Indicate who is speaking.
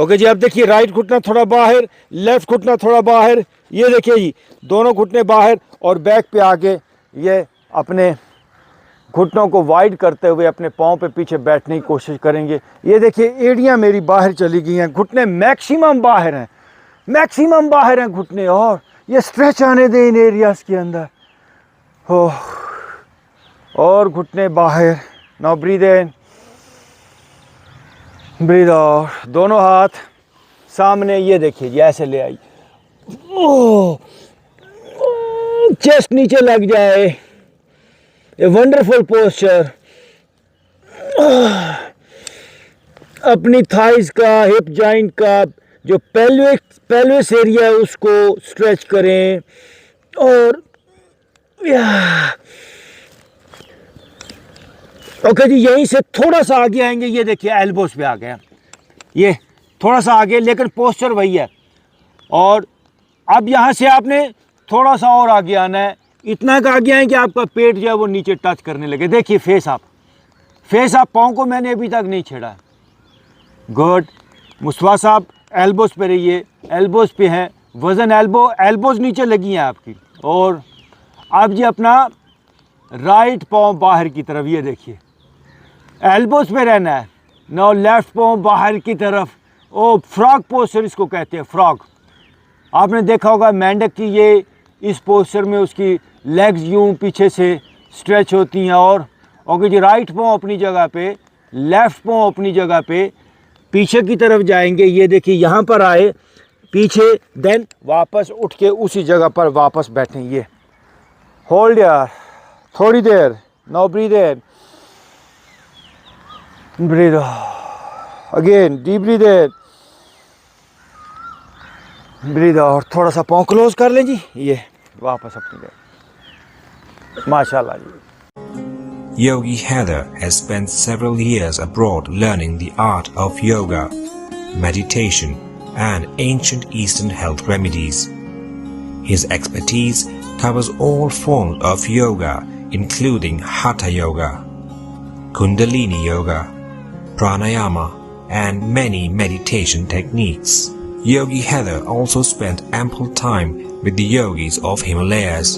Speaker 1: Okay जी, अब देखिए right घुटना थोड़ा बाहर, लेफ्ट घुटना थोड़ा बाहर, ये देखिए जी दोनों घुटने बाहर और बैक पे आके ये अपने घुटनों को वाइड करते हुए अपने पाँव पे पीछे बैठने की कोशिश करेंगे। ये देखिए एड़ियाँ मेरी बाहर चली गई हैं, घुटने मैक्सिमम बाहर हैं, मैक्सिमम बाहर हैं घुटने, और ये स्ट्रेच आने दें इन एरियाज के अंदर। हो, और घुटने बाहर। Now breathe in, breathe out. दोनों हाथ सामने, ये देखिए जी ऐसे ले आइए, चेस्ट नीचे लग जाए, ए वंडरफुल पोस्चर। अपनी थाइज का, हिप जॉइंट का जो पेल्विस एरिया है उसको स्ट्रेच करें। और ओके जी, यहीं से थोड़ा सा आगे आएंगे, ये देखिए एल्बोस पे आ गए, ये थोड़ा सा आगे, लेकिन पोस्चर वही है। और अब यहाँ से आपने थोड़ा सा और आगे आना है, इतना का आगे आए कि आपका पेट जो है वो नीचे टच करने लगे। देखिए फेस अप, पाँव को मैंने अभी तक नहीं छेड़ा। गुड। मुस्तफा साहब एल्बोस पे रहिए, एल्बोस पे हैं, वजन एल्बोज नीचे लगी हैं आपकी। और अब जी अपना राइट पाँव बाहर की तरफ, ये देखिए एल्बोस पे रहना है। नाउ लेफ्ट पाँव बाहर की तरफ। ओ फ्रॉग पोस्चर इसको कहते हैं, फ्रॉग। आपने देखा होगा मेंढक की ये इस पोस्चर में उसकी लेग्स यूं पीछे से स्ट्रेच होती हैं। और ओके जी, राइट पाँव अपनी जगह पे, लेफ्ट पाँव अपनी जगह पे, पीछे की तरफ जाएंगे। ये देखिए यहाँ पर आए पीछे, देन वापस उठ के उसी जगह पर वापस बैठें। ये होल्ड यार थोड़ी देर। Now breathe in, breathe again, deep breathe in, breathe out. थोड़ा सा पाँव क्लोज कर लें जी, ये वापस अपनी जगह। माशाल्लाह जी।
Speaker 2: Yogi Haider has spent several years abroad learning the art of yoga, meditation, and ancient Eastern health remedies. His expertise covers all forms of yoga, including Hatha Yoga, Kundalini Yoga, Pranayama, and many meditation techniques. Yogi Haider also spent ample time with the yogis of Himalayas